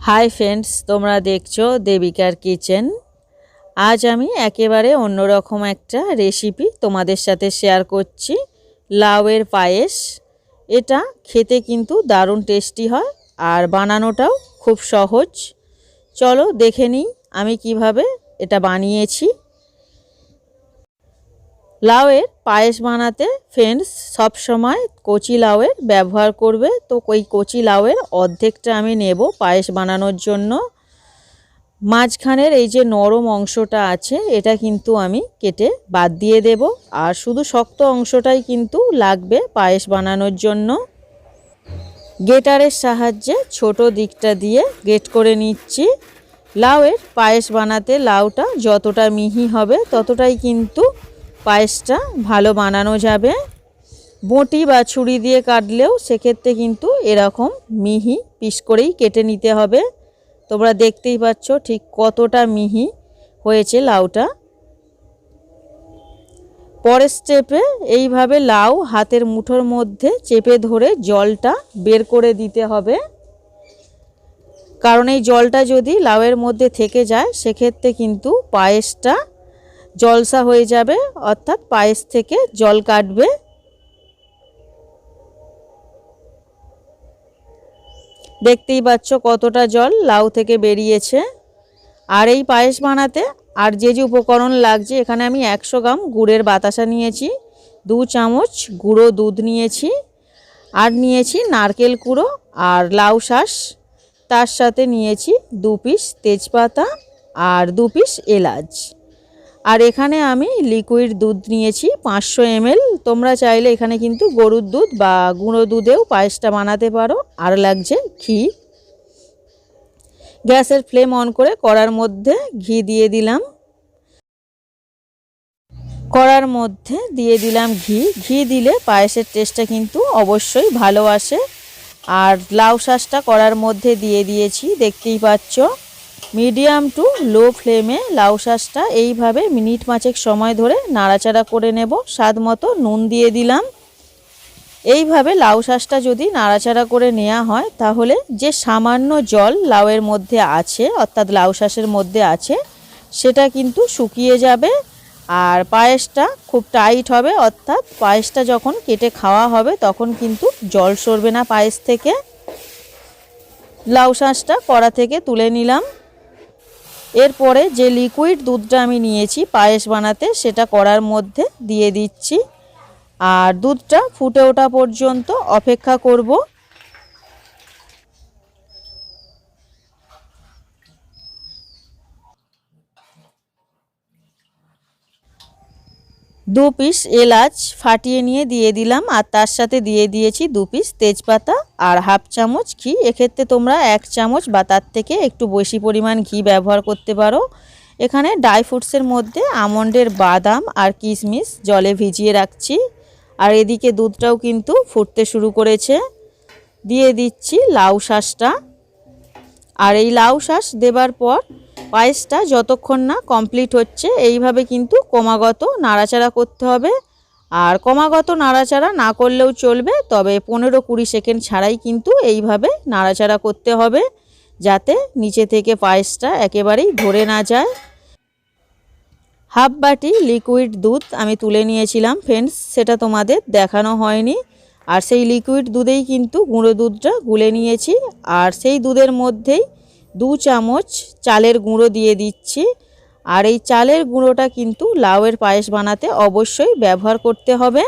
Hi friends, তোমরা দেখছো দেবিকার kitchen. আজ আমি একেবারে অন্যরকম একটা রেসিপি তোমাদের সাথে শেয়ার করছি। লাউয়ের পায়েস। এটা খেতে কিন্তু দারুণ টেস্টি হয় আর বানানোটাও খুব সহজ। চলো দেখে নিই আমি কিভাবে এটা বানিয়েছি। লাউয়ের পায়েস বানাতে ফ্রেন্ডস সবসময় কচি লাউয়ের ব্যবহার করবে। তো ওই কচি লাউয়ের অর্ধেকটা আমি নেব পায়েস বানানোর জন্য। মাঝখানের এই যে নরম অংশটা আছে এটা কিন্তু আমি কেটে বাদ দিয়ে দেব, আর শুধু শক্ত অংশটাই কিন্তু লাগবে পায়েস বানানোর জন্য। গ্রেটারের সাহায্যে ছোট দিকটা দিয়ে গ্রেট করে নিচ্ছি। লাউয়ের পায়েস বানাতে লাউটা যতটা মিহি হবে ততটাই কিন্তু পায়েসটা ভালো বানানো যাবে। বঁটি বা ছুরি দিয়ে কাটলেও সেক্ষেত্রে কিন্তু এরকম মিহি পিস করেই কেটে নিতে হবে। তোমরা দেখতেই পাচ্ছ ঠিক কতটা মিহি হয়েছে লাউটা। পরের স্টেপে এইভাবে লাউ হাতের মুঠোর মধ্যে চেপে ধরে জলটা বের করে দিতে হবে, কারণ এই জলটা যদি লাউয়ের মধ্যে থেকে যায় সেক্ষেত্রে কিন্তু পায়েসটা জলসা হয়ে যাবে, অর্থাৎ পায়েস থেকে জল কাটবে। দেখতেই পাচ্ছ কতটা জল লাউ থেকে বেরিয়েছে। আর এই পায়েস বানাতে আর যে যে উপকরণ লাগছে, এখানে আমি 100 গ্রাম গুড়ের বাতাসা নিয়েছি, 2 চামচ গুঁড়ো দুধ নিয়েছি, আর নিয়েছি নারকেল কুড়ো আর লাউ শাঁস। তার সাথে নিয়েছি 2 পিস তেজপাতা আর 2 পিস এলাচ। আর এখানে আমি লিকুইড দুধ নিয়েছি 500 ml। তোমরা চাইলে এখানে কিন্তু গরুর দুধ বা গুঁড়ো দুধেও পায়েসটা বানাতে পারো। আর লাগছে ঘি। গ্যাসের ফ্লেম অন করে কড়ার মধ্যে ঘি দিয়ে দিলাম। কড়ার মধ্যে দিয়ে দিলাম ঘি। ঘি দিলে পায়েসের টেস্টটা কিন্তু অবশ্যই ভালো আসে। আর লাউ শাঁসটা কড়ার মধ্যে দিয়ে দিয়েছি, দেখতেই পাচ্ছ। মিডিয়াম টু লো ফ্লেমে লাউ শাঁসটা এইভাবে মিনিট 5 সময় ধরে নাড়াচাড়া করে নেব। স্বাদ মতো নুন দিয়ে দিলাম। এইভাবে লাউ শাঁসটা যদি নাড়াচাড়া করে নেওয়া হয় তাহলে যে সামান্য জল লাউয়ের মধ্যে আছে, অর্থাৎ লাউ শাঁসের মধ্যে আছে, সেটা কিন্তু শুকিয়ে যাবে আর পায়েসটা খুব টাইট হবে। অর্থাৎ পায়েসটা যখন কেটে খাওয়া হবে তখন কিন্তু জল সরবে না পায়েস থেকে। লাউ শাঁসটা কড়া থেকে তুলে নিলাম। এরপরে যে লিকুইড দুধটা আমি নিয়েছি পায়েস বানাতে সেটা কড়ার মধ্যে দিয়ে দিচ্ছি, আর দুধটা ফুটে ওঠা পর্যন্ত অপেক্ষা করব। দু পিস এলাচ ফাটিয়ে নিয়ে দিয়ে দিলাম, আর তার সাথে দিয়ে দিয়েছি 2 পিস তেজপাতা আর হাফ চামচ ঘি। এক্ষেত্রে তোমরা 1 চামচ বা তার থেকে একটু বেশি পরিমাণ ঘি ব্যবহার করতে পারো। এখানে ড্রাই ফ্রুটসের মধ্যে আমন্ডের বাদাম আর কিশমিশ জলে ভিজিয়ে রাখছি। আর এদিকে দুধটাও কিন্তু ফুটতে শুরু করেছে। দিয়ে দিচ্ছি লাউ শাঁসটা। আর এই লাউ শাঁস দেবার পর পায়েসটা যতক্ষণ না কমপ্লিট হচ্ছে এইভাবে কিন্তু ক্রমাগত নাড়াচাড়া করতে হবে। আর ক্রমাগত নাড়াচাড়া না করলেও চলবে, তবে 15-20 সেকেন্ড ছাড়াই কিন্তু এইভাবে নাড়াচাড়া করতে হবে, যাতে নিচে থেকে পায়েসটা একেবারেই ধরে না যায়। হাফ বাটি লিকুইড দুধ আমি তুলে নিয়েছিলাম ফ্রেন্ডস, সেটা তোমাদের দেখানো হয়নি। আর সেই লিকুইড দুধেই কিন্তু গুঁড়ো দুধটা গুলে নিয়েছি। আর সেই দুধের মধ্যেই 2 চামচ চালের গুঁড়ো দিয়ে দিচ্ছি। আর এই চালের গুঁড়োটা কিন্তু লাউয়ের পায়েস বানাতে অবশ্যই ব্যবহার করতে হবে।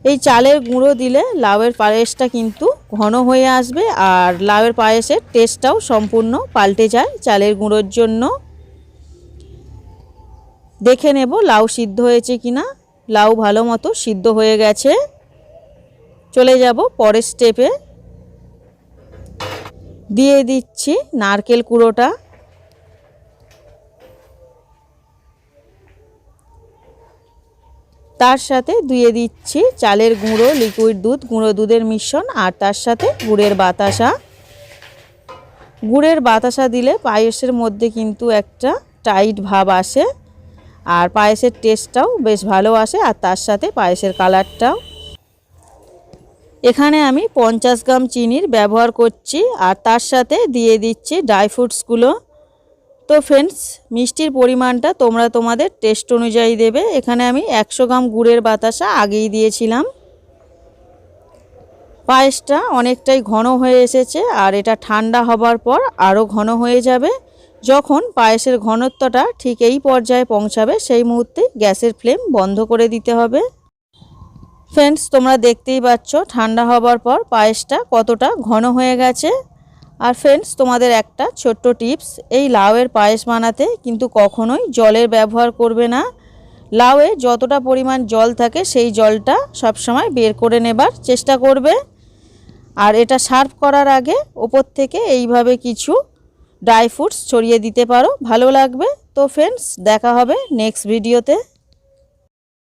এই চালের গুঁড়ো দিলে লাউয়ের পায়েসটা কিন্তু ঘন হয়ে আসবে, আর লাউয়ের পায়েসের টেস্টটাও সম্পূর্ণ পাল্টে যায় চালের গুঁড়োর জন্য। দেখে নেব লাউ সিদ্ধ হয়েছে কিনা। লাউ ভালো মতো সিদ্ধ হয়ে গেছে। চলে যাব পরের স্টেপে। দিয়ে দিচ্ছি নারকেল কুড়োটা। তার সাথে দিয়ে দিচ্ছি চালের গুঁড়ো, লিকুইড দুধ, গুঁড়ো দুধের মিশ্রণ, আর তার সাথে গুড়ের বাতাসা। গুড়ের বাতাসা দিলে পায়েসের মধ্যে কিন্তু একটা টাইট ভাব আসে, আর পায়েসের টেস্টটাও বেশ ভালো আসে, আর তার সাথে পায়েসের কালারটাও। এখানে আমি 50 গ্রাম চিনির ব্যবহার করছি আর তার সাথে দিয়ে দিচ্ছি ড্রাই ফ্রুটসগুলো। তো ফ্রেন্ডস, মিষ্টির পরিমাণটা তোমরা তোমাদের টেস্ট অনুযায়ী দেবে। এখানে আমি 100 গ্রাম গুড়ের বাতাসা আগেই দিয়েছিলাম। পায়েসটা অনেকটাই ঘন হয়ে এসেছে আর এটা ঠান্ডা হবার পর আরও ঘন হয়ে যাবে। যখন পায়েসের ঘনত্বটা ঠিক এই পর্যায়ে পৌঁছাবে সেই মুহূর্তে গ্যাসের ফ্লেম বন্ধ করে দিতে হবে। ফ্রেন্ডস, তোমরা দেখতেই পাচ্ছ ঠান্ডা হবার পর পায়েসটা কতটা ঘন হয়ে গেছে। আর ফ্রেন্ডস, তোমাদের একটা ছোট্ট টিপস, এই লাউয়ের পায়েস বানাতে কিন্তু কখনোই জলের ব্যবহার করবে না। লাউয়ে যতটা পরিমাণ জল থাকে সেই জলটা সবসময় বের করে নেবার চেষ্টা করবে। আর এটা সার্ভ করার আগে ওপর থেকে এইভাবে কিছু ড্রাই ফ্রুটস ছড়িয়ে দিতে পারো, ভালো লাগবে। তো ফ্রেন্ডস, দেখা হবে নেক্সট ভিডিওতে।